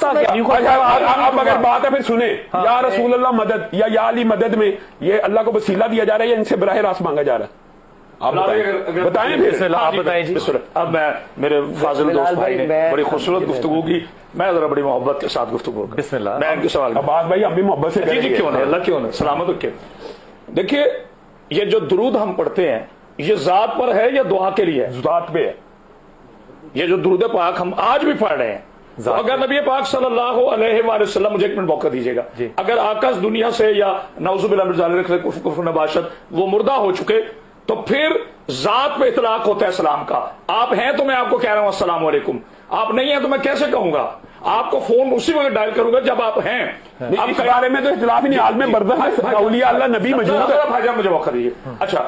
अब अगर बात है फिर सुने, या रसूल अल्लाह मदद या अली मदद में ये अल्लाह को वसीला दिया जा रहा है या इनसे बराह रास्त मांगा जा रहा है? आप बताएं फिर, आप बताएं जी। अब मैं मेरे फाजिल दोस्त भाई ने बड़ी खूबसूरत गुफ्तगू की, मैं जरा बड़ी मोहब्बत के साथ गुफ्तगू करूं। बिस्मिल्लाह। मैं इनके सवाल अब्बास भाई हम भी मोहब्बत से जी क्यों नहीं, अल्लाह क्यों नहीं, सलामत रखे। देखिए ये जो दुरूद हम पढ़ते हैं ये जात पर है या दुआ के लिए है? ज़ात पे है। ये जो दुरूद पाक हम आज भी पढ़ रहे हैं, तो अगर नबी पाक सल्लल्लाहु अलैहि वसल्लम, मुझे एक मिनट मौका दीजिएगा, अगर आकाश दुनिया से या नौजुबिल्लाह मिन ज़ालिक कुफ्र नबाशत वो मुर्दा हो चुके, तो फिर जात पे इतलाक होता है सलाम का। आप हैं तो मैं आपको कह रहा हूं अस्सलाम वालेकुम, आप नहीं हैं तो मैं कैसे कहूंगा? आपको फोन उसी वक्त डायल करूंगा जब आप हैं। अब इस बारे में तो इख्तिलाफ ही नहीं, आज में बर्दाश्त है, औलिया अल्लाह नबी मौजूद है। भाईजान मुझे मौका दीजिए। अच्छा,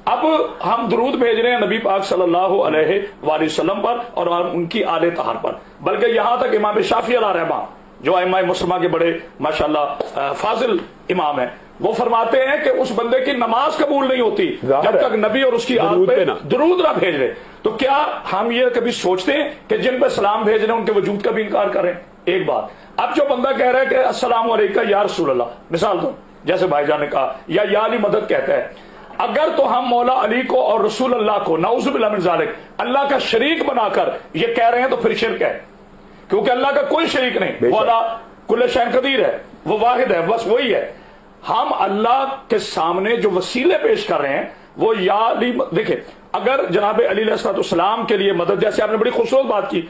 अब हम दुरूद भेज रहे हैं नबी पाक सल्लल्लाहु अलैहि वसल्लम पर और उनकी आले तहार पर, बल्कि यहां तक इमाम शाफी अलैहि रहमा जो अइम्मा मुस्लिमा के बड़े माशाल्लाह फाजिल इमाम है, वो फरमाते हैं कि उस बंदे की नमाज कबूल नहीं होती जब तक नबी और उसकी आल पे दुरूद ना भेज रहे। तो क्या हम ये कभी सोचते हैं कि जिन पे सलाम भेज रहे हैं उनके वजूद का भी इनकार करें? एक बात। अब जो बंदा कह रहा है कि अस्सलाम वालेकुम या रसूल अल्लाह, मिसाल दो, जैसे भाईजान ने कहा, या अली मदद कहता है, अगर तो हम मौला अली को और रसूल अल्लाह को नऊजुबिल्लाह मिन ज़ालिक अल्लाह का शरीक बनाकर ये कह रहे हैं तो फिर शिर्क है, क्योंकि अल्लाह का कोई शरीक नहीं, वो अल्लाह कुल्ले शैन कदीर है, वो वाहिद है, बस वही है। हम अल्लाह के सामने जो वसीले पेश कर रहे हैं वो या अली, देखिए अगर जनाब अली अलैहिस्सलाम के लिए मदद, जैसे आपने बड़ी खूबसूरत बात की,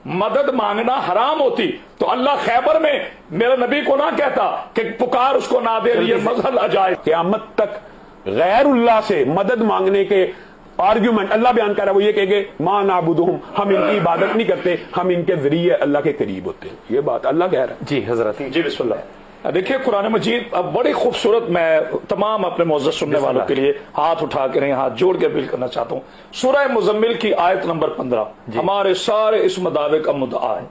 मदद मांगना हराम होती तो अल्लाह खैबर में मेरे नबी को ना कहता कि पुकार उसको ना दे, ये मजहल अजायब। क़यामत तक गैरुल्लाह से मदद मांगने के आर्ग्यूमेंट अल्लाह बयान कर रहा है, वो ये कहेंगे मा नाबुदुहुम, हम इनकी इबादत नहीं करते, हम इनके जरिए अल्लाह के करीब होते हैं। ये बात अल्लाह कह रहा है। जी हजरत, जी बिस्मिल्लाह। देखिए कुरान मजीद अब बड़ी खूबसूरत, मैं तमाम अपने मोअज़्ज़ज़ सुनने वालों के लिए हाथ उठा के नहीं, हाथ जोड़ के अपील करना चाहता हूँ। सूरह मुज़म्मिल की आयत नंबर 15 हमारे सारे इस दावे का मुद्दा है,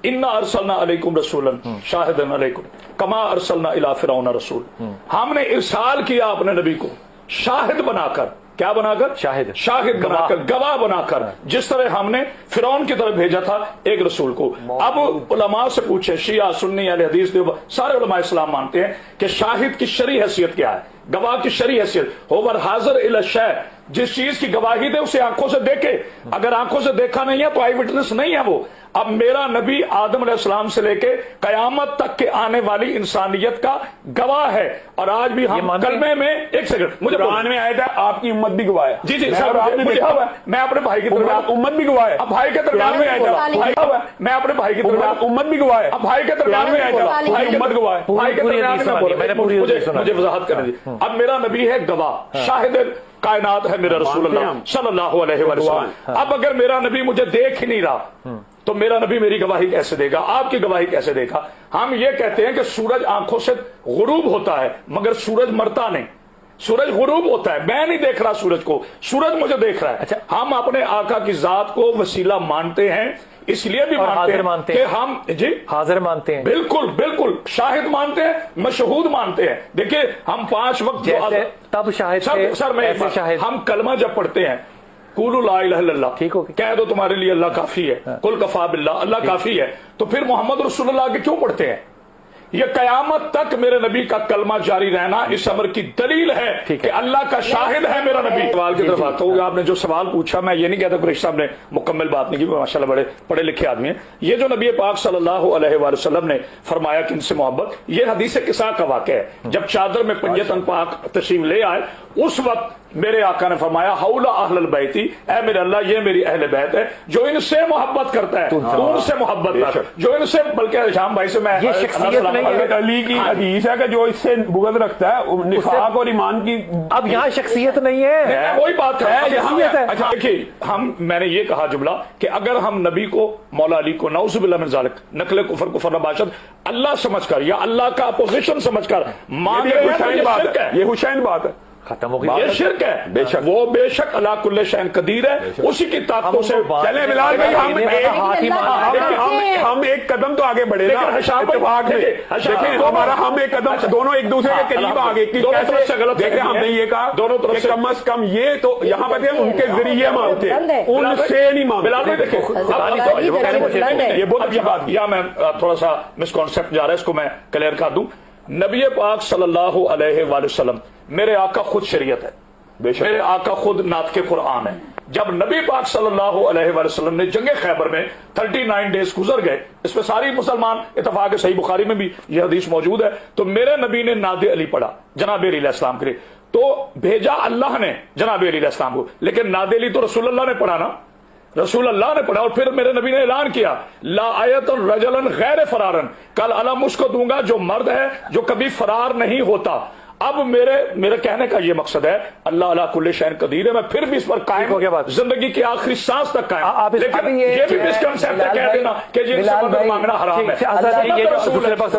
इन्ना अरसलना अलैकुम रसूलन शाहिदन अलैकुम कमा अरसलना इला फिरौन रसूल। हमने इरसाल किया अपने नबी को शाहिद बनाकर, क्या बनाकर? शाहिद बनाकर, गवाह बनाकर, जिस तरह हमने फिरौन की तरफ भेजा था एक रसूल को। अब उलमा से पूछे, शिया सुन्नी अहले हदीस सारे उलमा इस्लाम मानते हैं कि शाहिद की शरई हैसियत क्या है, गवाह की शरई हैसियत। होवर हाजिर इला शै, जिस चीज की गवाही दे उसे आंखों से देखे, अगर आंखों से देखा नहीं है तो आई विटनेस नहीं है वो। अब मेरा नबी आदम अलैहिस्सलाम से लेके कयामत तक के आने वाली इंसानियत का गवाह है, और आज भी हम कलमे में, एक सेकंड, मुझे कुरान में आया था आपकी उम्मत भी गवाह है। जी जी सर, आपने देखा हुआ है, मैं अपने भाई की तरफ, उम्मत भी गवाह है। अब भाई के दरमियान में आया था, मैं अपने भाई की तरफ, उम्मत भी गवाह है। अब भाई के दरमियान में आया था, भाई उम्मत गवाह है, भाई के दरमियान में, मुझे वजाहत करने दी। अब मेरा नबी है गवाह, शाहिद कायनात है मेरा रसूल अल्लाह सल्लल्लाहु अलैहि वसल्लम। अब अगर मेरा नबी मुझे देख ही नहीं रहा तो मेरा नबी मेरी गवाही कैसे देगा, आपकी गवाही कैसे देगा? हम ये कहते हैं कि सूरज आंखों से गुरूब होता है मगर सूरज मरता नहीं, सूरज गुरूब होता है, मैं नहीं देख रहा सूरज को, सूरज मुझे देख रहा है। अच्छा, हम अपने आका की जात को वसीला मानते हैं, इसलिए भी मानते हैं कि हम जी हाजिर मानते हैं, बिल्कुल बिल्कुल, शाहिद मानते हैं, मशहूद मानते हैं। देखिए हम 5 वक्त तब शाहिद सर मैं शाहिद, हम कलमा जब पढ़ते हैं कुलु ला इलाहा इल्लल्लाह, ठीक हो, कह दो तुम्हारे लिए अल्लाह काफी है, कुल कफा बिल्लाह, अल्लाह काफी है, तो फिर मोहम्मद रसूलुल्लाह के क्यों पढ़ते हैं? ये कयामत तक मेरे नबी का कलमा जारी रहना इस अमर की दलील है कि अल्लाह का शाहिद है मेरा नबी। सवाल की तरफ आता हूँ, आपने जो सवाल पूछा, मैं ये नहीं कहता कुरैशी साहब ने मुकम्मल बात नहीं की, माशाल्लाह बड़े पढ़े लिखे आदमी हैं। ये जो नबी पाक सल्लल्लाहु अलैहि वसल्लम ने फरमाया कि इनसे मोहब्बत, ये हदीस किसा का वाक़या है। जब चादर में पंजतन पाक तशरीफ ले आए उस वक्त मेरे आका ने फरमाया हौला अहलल बैती, ऐ मेरे अल्लाह ये मेरी अहले बैत है, जो इनसे मोहब्बत करता है उनसे मोहब्बत कर, जो इनसे, बल्कि शाम भाई से मैं, ये शख्सियत नहीं है, अली की हदीस है कि जो इससे बुग़्ज़ रखता है निफाक और ईमान की। अब यहाँ शख्सियत नहीं है, वही बात है। अच्छा देखिए, मैंने ये कहा जुमला कि अगर हम नबी को, मौला अली को नऊज़ुबिल्लाह मिन ज़ालिक नकले कुफर कुफर नबाशत अल्लाह समझकर या अल्लाह का अपोजिशन समझकर मान रहे हैं, ये हुसैन बात है। खत्म हो गई ये शिरक है। बेशक। वो बेशक अला कुल्ले शैन कदीर है, उसी की ताकतों से चले बिलाल भाई, हम एक कदम तो आगे बढ़े ना लेकिन हशाम भाई, इत्तेफाक में। हशाम देखिए दोनों- हमारा हम एक कदम दोनों एक दूसरे के करीब आ गए कि दोनों तरफ से गलत देखिए फहमी हमने है। ये कहा दोनों तरफ कि से- कम अज कम ये तो यहाँ पर उनके जरिए मांगते, उनसे नहीं बिलाल भाई मांगते। देखो, ये बहुत अच्छी बात की। या मैं थोड़ा सा मिसकॉन्सेप्ट जा रहा है, इसको मैं क्लियर कर दूं। नबी पाक सल्लल्लाहु अलैहि वसल्लम मेरे आका खुद शरीयत है, मेरे आका खुद नातके कुरान है। जब नबी पाक सल्लल्लाहु अलैहि वसल्लम ने जंगे खैबर में 39 डेज गुजर गए, इसमें सारी मुसलमान इत्तफाक है, सही बुखारी में भी यह हदीस मौजूद है, तो मेरे नबी ने नादे अली पढ़ा जनाब अली अलैहिस्सलाम के लिए, तो भेजा अल्लाह ने जनाब अली अलैहिस्सलाम को, लेकिन नादे अली तो रसूल अल्लाह ने पढ़ा ना, रसूल अल्लाह ने पढ़ा। और फिर मेरे नबी ने ऐलान किया, ला आयतन रजलन गैर फरारन, कल अलम उसको दूंगा जो मर्द है जो कभी फरार नहीं होता। अब मेरे कहने का ये मकसद है, अल्लाह अला कुल्ले शैन कदीर है, मैं फिर भी इस पर कायम हो गया बात। जिंदगी की आखिरी सांस तक कायम। आप इस- लेकिन अभी ये भी मिसकंसेप्ट है कह देना कि जिनसे मदद मांगना हराम है। ठीक है, ये जो दूसरे पास